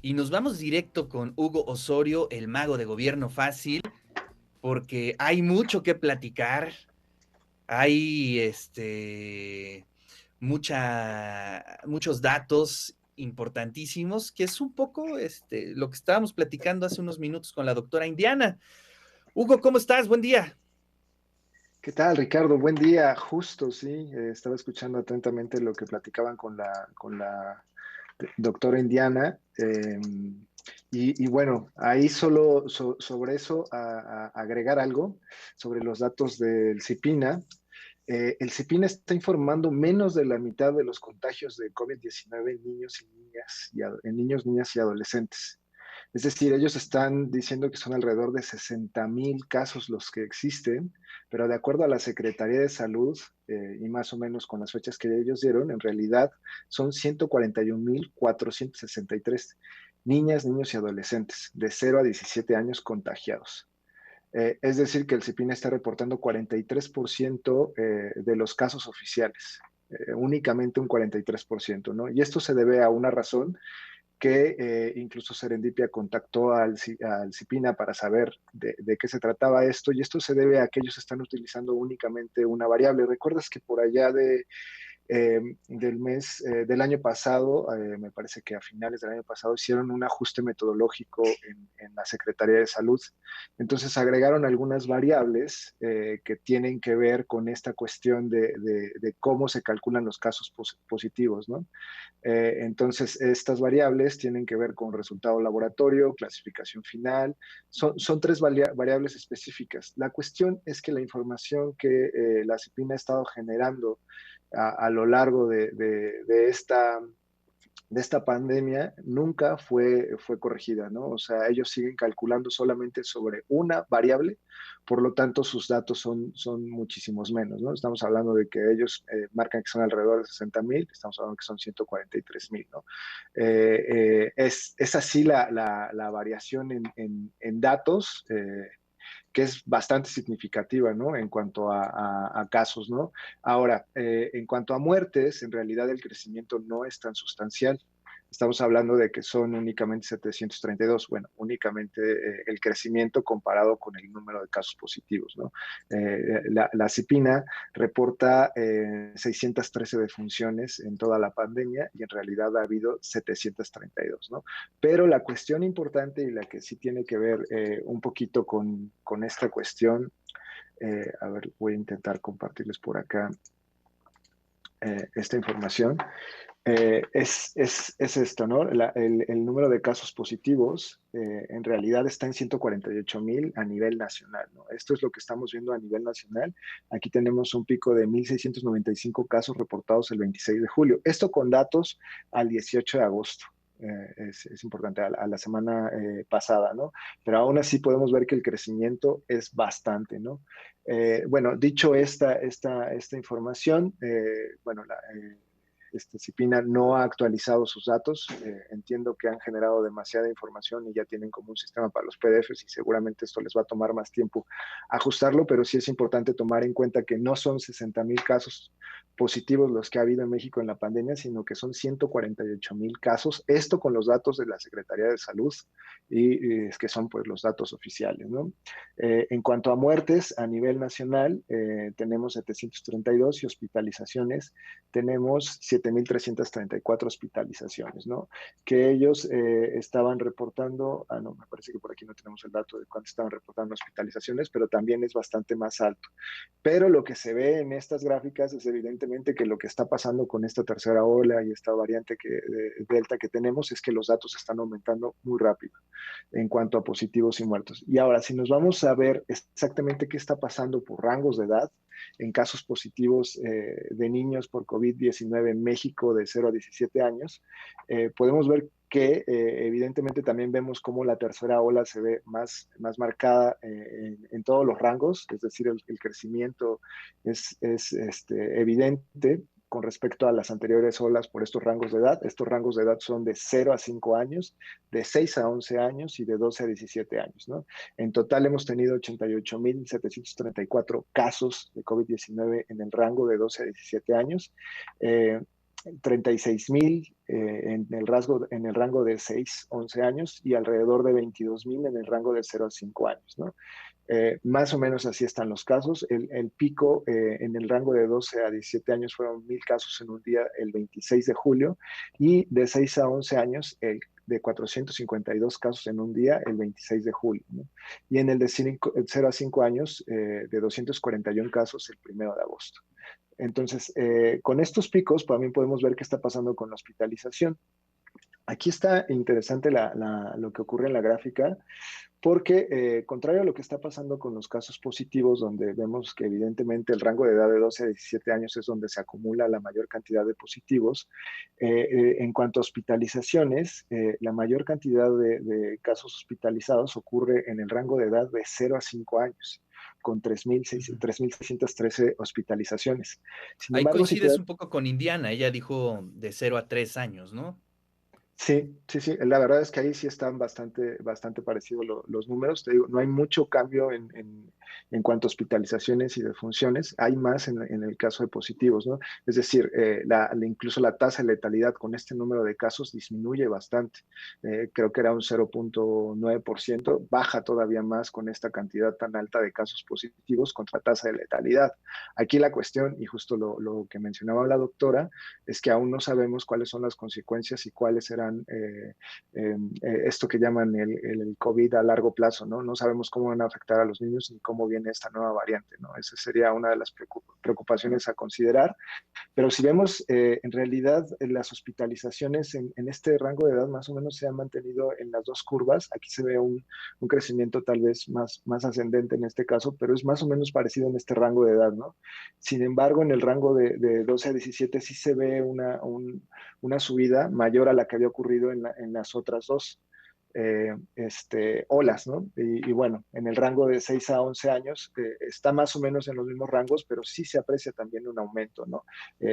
Y nos vamos directo con Hugo Osorio, el mago de gobierno fácil, porque hay mucho que platicar, hay muchos datos importantísimos, que es un poco lo que estábamos platicando hace unos minutos con la doctora Indiana. Hugo, ¿cómo estás? Buen día. ¿Qué tal, Ricardo? Buen día. Justo, sí, estaba escuchando atentamente lo que platicaban con la doctora Indiana. Y bueno, ahí solo sobre eso, a agregar algo sobre los datos del CIPINA. El CIPINA está informando menos de la mitad de los contagios de COVID-19 en niños y niñas, en niños, niñas y adolescentes. Es decir, ellos están diciendo que son alrededor de 60,000 casos los que existen, pero de acuerdo a la Secretaría de Salud, y más o menos con las fechas que ellos dieron, en realidad son 141,463 niñas, niños y adolescentes de 0 a 17 años contagiados. Es decir, que el CIPINA está reportando 43% de los casos oficiales, únicamente un 43%, ¿no? Y esto se debe a una razón que incluso Serendipia contactó al CIPINA para saber de qué se trataba esto, y esto se debe a que ellos están utilizando únicamente una variable. ¿Recuerdas que por allá del mes del año pasado, me parece que a finales del año pasado hicieron un ajuste metodológico en la Secretaría de Salud? Entonces agregaron algunas variables que tienen que ver con esta cuestión de cómo se calculan los casos positivos, ¿no? Entonces, estas variables tienen que ver con resultado laboratorio, clasificación final. Son tres variables específicas. La cuestión es que la información que la CIPINA ha estado generando a lo largo de esta pandemia nunca fue corregida, ¿no? O sea, ellos siguen calculando solamente sobre una variable, por lo tanto sus datos son muchísimos menos, ¿no? Estamos hablando de que ellos marcan que son alrededor de 60,000, estamos hablando que son 143,000, ¿no? Es así la variación en datos. Que es bastante significativa, ¿no? En cuanto a casos, ¿no? Ahora, en cuanto a muertes, en realidad el crecimiento no es tan sustancial. Estamos hablando de que son únicamente 732, bueno, únicamente el crecimiento comparado con el número de casos positivos, ¿no? La CIPINA reporta 613 defunciones en toda la pandemia y en realidad ha habido 732, ¿no? Pero la cuestión importante y la que sí tiene que ver un poquito con esta cuestión, a ver, voy a intentar compartirles por acá esta información, es esto, ¿no? El número de casos positivos en realidad está en 148,000 a nivel nacional, ¿no? Esto es lo que estamos viendo a nivel nacional. Aquí tenemos un pico de 1,695 casos reportados el 26 de julio. Esto con datos al 18 de agosto. Es importante, a la semana pasada, ¿no? Pero aún así podemos ver que el crecimiento es bastante, ¿no? Bueno, dicho esta información, bueno, CIPINA no ha actualizado sus datos. Entiendo que han generado demasiada información y ya tienen como un sistema para los PDFs y seguramente esto les va a tomar más tiempo ajustarlo, pero sí es importante tomar en cuenta que no son 60,000 casos positivos los que ha habido en México en la pandemia, sino que son 148,000 casos. Esto con los datos de la Secretaría de Salud y es que son pues los datos oficiales, ¿no? En cuanto a muertes a nivel nacional, tenemos 732 y hospitalizaciones, tenemos 7,334 hospitalizaciones, ¿no? Que ellos estaban reportando, no, me parece que por aquí no tenemos el dato de cuánto estaban reportando hospitalizaciones, pero también es bastante más alto. Pero lo que se ve en estas gráficas es evidentemente que lo que está pasando con esta tercera ola y esta variante Delta que tenemos es que los datos están aumentando muy rápido en cuanto a positivos y muertos. Y ahora, si nos vamos a ver exactamente qué está pasando por rangos de edad, en casos positivos de niños por COVID-19 en México de 0 a 17 años, podemos ver que evidentemente también vemos cómo la tercera ola se ve más marcada en todos los rangos, es decir, el crecimiento es evidente con respecto a las anteriores olas por estos rangos de edad. Estos rangos de edad son de 0 a 5 años, de 6 a 11 años y de 12 a 17 años, ¿no? En total hemos tenido 88,734 casos de COVID-19 en el rango de 12 a 17 años. 36,000 en el rango de 6 11 años y alrededor de 22,000 en el rango de 0 a 5 años, ¿no? Más o menos así están los casos. El pico en el rango de 12 a 17 años fueron 1,000 casos en un día el 26 de julio y de 6 a 11 años de 452 casos en un día el 26 de julio, ¿no? Y en el de 0 a 5 años de 241 casos el 1 de agosto. Entonces, con estos picos también podemos ver qué está pasando con la hospitalización. Aquí está interesante lo que ocurre en la gráfica, porque contrario a lo que está pasando con los casos positivos, donde vemos que evidentemente el rango de edad de 12 a 17 años es donde se acumula la mayor cantidad de positivos, en cuanto a hospitalizaciones, la mayor cantidad de casos hospitalizados ocurre en el rango de edad de 0 a 5 años con 3,613 hospitalizaciones. Sin Ahí embargo, si te coincides un poco con Indiana, ella dijo de 0 a 3 años, ¿no? Sí, sí, sí. La verdad es que ahí sí están bastante parecidos los números. Te digo, no hay mucho cambio en cuanto a hospitalizaciones y defunciones. Hay más en el caso de positivos, ¿no? Es decir, incluso la tasa de letalidad con este número de casos disminuye bastante. Creo que era un 0,9%. Baja todavía más con esta cantidad tan alta de casos positivos contra tasa de letalidad. Aquí la cuestión, y justo lo que mencionaba la doctora, es que aún no sabemos cuáles son las consecuencias y cuáles serán esto que llaman el COVID a largo plazo, ¿no? No sabemos cómo van a afectar a los niños ni cómo viene esta nueva variante, ¿no? Esa sería una de las preocupaciones a considerar. Pero si vemos, en realidad, las hospitalizaciones en este rango de edad más o menos se han mantenido en las dos curvas. Aquí se ve un crecimiento tal vez más ascendente en este caso, pero es más o menos parecido en este rango de edad, ¿no? Sin embargo, en el rango de 12 a 17 sí se ve una subida mayor a la que había ocurrido en las otras dos olas, ¿no? Y bueno, en el rango de 6 a 11 años está más o menos en los mismos rangos, pero sí se aprecia también un aumento, ¿no?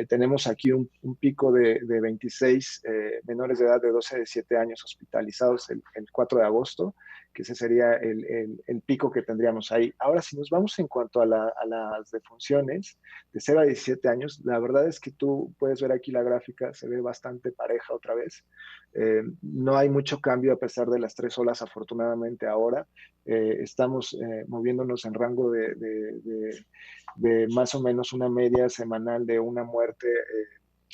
Tenemos aquí un pico de 26 menores de edad de 12 a 17 años hospitalizados el 4 de agosto, que ese sería el pico que tendríamos ahí. Ahora, si nos vamos en cuanto a las defunciones de 0 a 17 años, la verdad es que tú puedes ver aquí la gráfica, se ve bastante pareja otra vez. No hay mucho cambio a pesar de las 3 olas, afortunadamente ahora. Estamos moviéndonos en rango de más o menos una media semanal de una muerte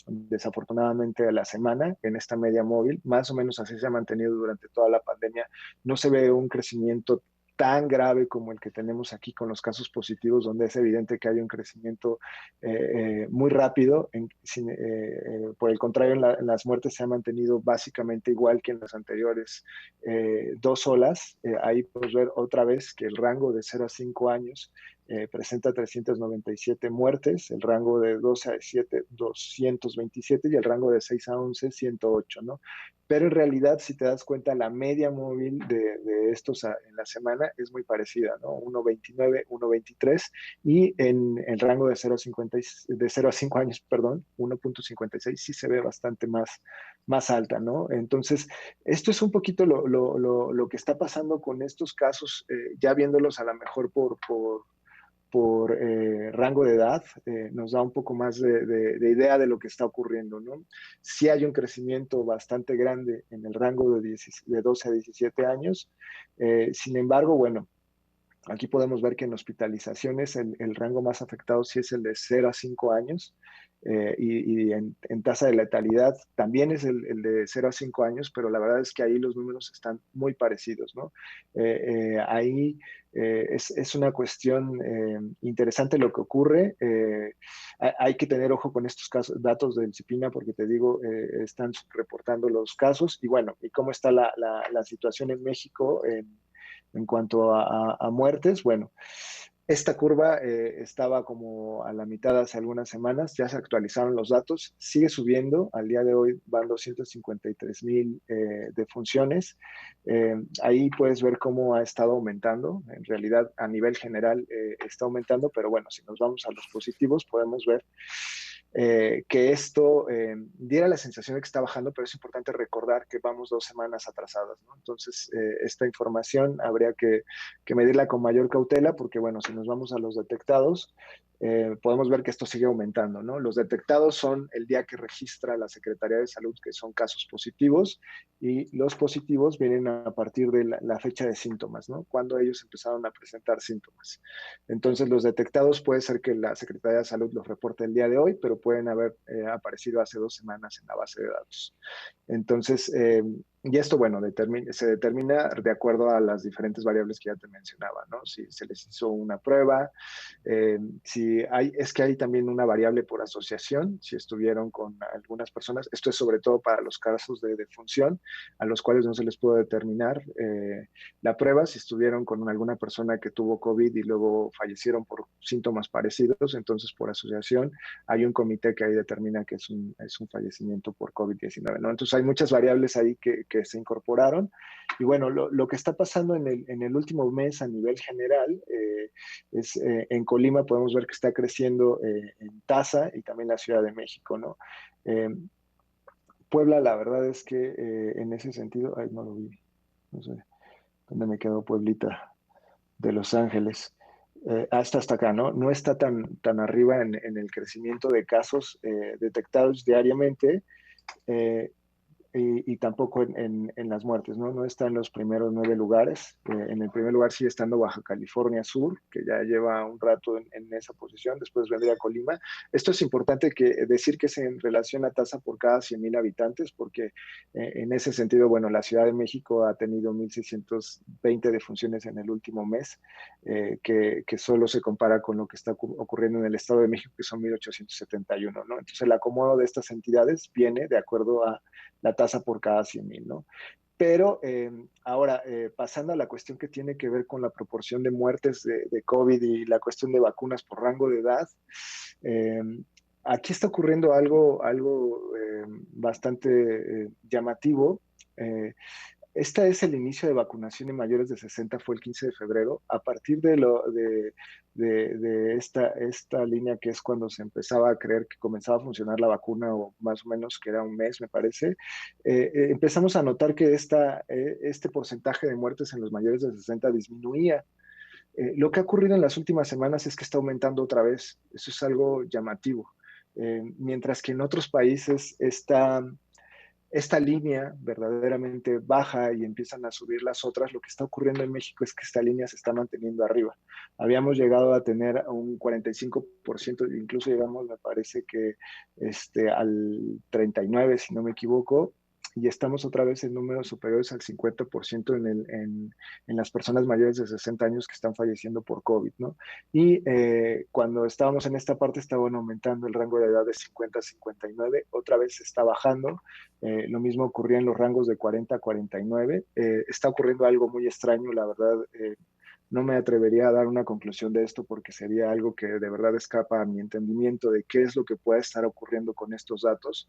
desafortunadamente a la semana en esta media móvil. Más o menos así se ha mantenido durante toda la pandemia. No se ve un crecimiento tan grave como el que tenemos aquí con los casos positivos, donde es evidente que hay un crecimiento muy rápido. Por el contrario, en las muertes se ha mantenido básicamente igual que en las anteriores 2 olas. Ahí podemos ver otra vez que el rango de 0 a 5 años presenta 397 muertes, el rango de 12 a 17, 227 y el rango de 6 a 11, 108, ¿no? Pero en realidad, si te das cuenta, la media móvil de estos en la semana es muy parecida, ¿no? 1,29, 1,23 y en el rango de 0 a, 50, de 0 a 5 años, perdón, 1,56 sí se ve bastante más alta, ¿no? Entonces, esto es un poquito lo que está pasando con estos casos, ya viéndolos a lo mejor por rango de edad, nos da un poco más de idea de lo que está ocurriendo, ¿no? Sí hay un crecimiento bastante grande en el rango de 12 a 17 años, sin embargo, bueno, aquí podemos ver que en hospitalizaciones el rango más afectado sí es el de 0 a 5 años y en tasa de letalidad también es el de 0 a 5 años, pero la verdad es que ahí los números están muy parecidos, ¿no? Ahí es una cuestión interesante lo que ocurre. Hay que tener ojo con estos casos, datos del CIPINA porque te digo, están reportando los casos y bueno, y cómo está la situación en México en cuanto a muertes. Bueno, esta curva estaba como a la mitad hace algunas semanas, ya se actualizaron los datos, sigue subiendo, al día de hoy van 253,000 defunciones. Ahí puedes ver cómo ha estado aumentando, en realidad a nivel general está aumentando, pero bueno, si nos vamos a los positivos podemos ver que esto diera la sensación de que está bajando, pero es importante recordar que vamos 2 semanas atrasadas, ¿no? Entonces, esta información habría que medirla con mayor cautela porque, bueno, si nos vamos a los detectados, podemos ver que esto sigue aumentando, ¿no? Los detectados son el día que registra la Secretaría de Salud que son casos positivos y los positivos vienen a partir de la fecha de síntomas, ¿no? Cuando ellos empezaron a presentar síntomas. Entonces, los detectados puede ser que la Secretaría de Salud los reporte el día de hoy, pero pueden haber aparecido hace 2 semanas en la base de datos. Entonces, y esto, bueno, se determina de acuerdo a las diferentes variables que ya te mencionaba, ¿no? Si se les hizo una prueba, si es que hay también una variable por asociación, si estuvieron con algunas personas, esto es sobre todo para los casos de defunción, a los cuales no se les puede determinar la prueba, si estuvieron con alguna persona que tuvo COVID y luego fallecieron por síntomas parecidos, entonces por asociación hay un comité que ahí determina que es un fallecimiento por COVID-19, ¿no? Entonces hay muchas variables ahí que se incorporaron y bueno, lo que está pasando en el último mes a nivel general en Colima podemos ver que está creciendo en tasa y también la Ciudad de México, ¿no? Eh, Puebla, la verdad es que en ese sentido, ay, no lo vi, no sé dónde me quedó Pueblita de Los Ángeles. Hasta acá, ¿no? No está tan arriba en el crecimiento de casos detectados diariamente, eh, y tampoco en las muertes, ¿no? No está en los primeros 9 lugares. En el primer lugar sigue estando Baja California Sur, que ya lleva un rato en esa posición. Después vendría Colima. Esto es importante decir que es en relación a tasa por cada 100,000 habitantes, porque en ese sentido, bueno, la Ciudad de México ha tenido 1,620 defunciones en el último mes, que solo se compara con lo que está ocurriendo en el Estado de México, que son 1,871, ¿no? Entonces, el acomodo de estas entidades viene de acuerdo a la tasa por cada 100,000, ¿no? Pero ahora, pasando a la cuestión que tiene que ver con la proporción de muertes de COVID y la cuestión de vacunas por rango de edad, eh, aquí está ocurriendo algo bastante llamativo. Eh, Este es el inicio de vacunación en mayores de 60, fue el 15 de febrero. A partir de esta línea que es cuando se empezaba a creer que comenzaba a funcionar la vacuna, o más o menos que era un mes, me parece, empezamos a notar que este porcentaje de muertes en los mayores de 60 disminuía. Lo que ha ocurrido en las últimas semanas es que está aumentando otra vez. Eso es algo llamativo. Mientras que en otros países esta línea verdaderamente baja y empiezan a subir las otras, lo que está ocurriendo en México es que esta línea se está manteniendo arriba. Habíamos llegado a tener un 45%, incluso llegamos, me parece que al 39%, si no me equivoco, y estamos otra vez en números superiores al 50% en las personas mayores de 60 años que están falleciendo por COVID, ¿no? Y cuando estábamos en esta parte, estaban aumentando el rango de edad de 50 a 59, otra vez se está bajando. Lo mismo ocurría en los rangos de 40 a 49. Está ocurriendo algo muy extraño, la verdad. No me atrevería a dar una conclusión de esto porque sería algo que de verdad escapa a mi entendimiento de qué es lo que puede estar ocurriendo con estos datos,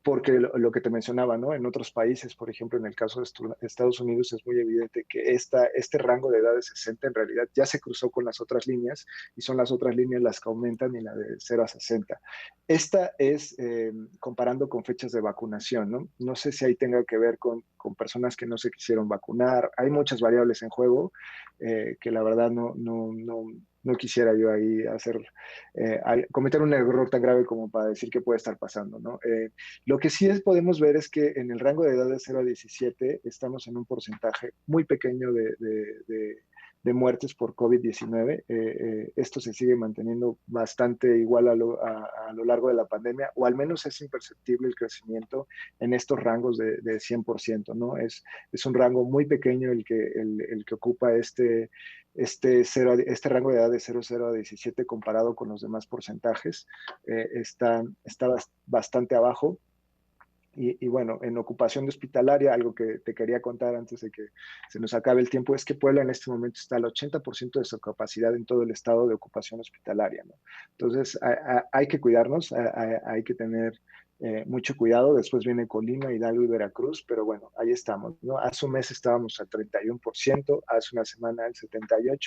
porque lo que te mencionaba, ¿no? En otros países, por ejemplo, en el caso de Estados Unidos, es muy evidente que este rango de edad de 60 en realidad ya se cruzó con las otras líneas y son las otras líneas las que aumentan y la de 0 a 60. Esta es comparando con fechas de vacunación, ¿no? No sé si ahí tenga que ver con personas que no se quisieron vacunar. Hay muchas variables en juego que la verdad no quisiera yo ahí cometer un error tan grave como para decir qué puede estar pasando, ¿no? Lo que sí podemos ver es que en el rango de edad de 0 a 17 estamos en un porcentaje muy pequeño de muertes por COVID-19. Esto se sigue manteniendo bastante igual a lo largo de la pandemia, o al menos es imperceptible el crecimiento en estos rangos de 100%, ¿no? Es un rango muy pequeño el que ocupa este rango de edad de 0 a 17 comparado con los demás porcentajes. Está bastante abajo. Y bueno, en ocupación de hospitalaria, algo que te quería contar antes de que se nos acabe el tiempo, es que Puebla en este momento está al 80% de su capacidad en todo el estado de ocupación hospitalaria, ¿no? Entonces, hay que cuidarnos, hay que tener mucho cuidado. Después viene Colima, Hidalgo y Veracruz, pero bueno, ahí estamos, ¿no? Hace un mes estábamos al 31%, hace una semana al 78%,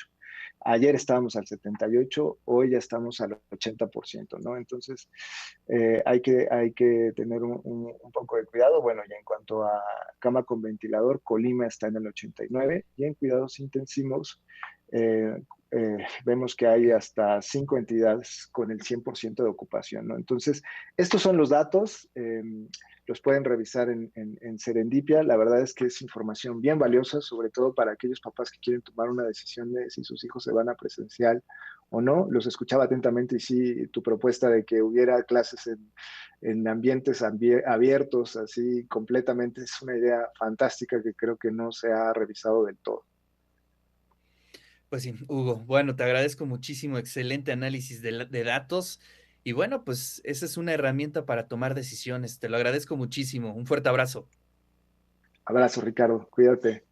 ayer estábamos al 78%, hoy ya estamos al 80%, ¿no? Entonces, hay que tener un poco de cuidado. Bueno, y en cuanto a cama con ventilador, Colima está en el 89% y en cuidados intensivos, eh, vemos que hay hasta 5 entidades con el 100% de ocupación, ¿no? Entonces, estos son los datos, los pueden revisar en Serendipia. La verdad es que es información bien valiosa, sobre todo para aquellos papás que quieren tomar una decisión de si sus hijos se van a presencial o no. Los escuchaba atentamente y sí, tu propuesta de que hubiera clases en ambientes abiertos, así completamente, es una idea fantástica que creo que no se ha revisado del todo. Pues sí, Hugo, bueno, te agradezco muchísimo, excelente análisis de datos y bueno, pues esa es una herramienta para tomar decisiones. Te lo agradezco muchísimo. Un fuerte abrazo. Abrazo, Ricardo, cuídate.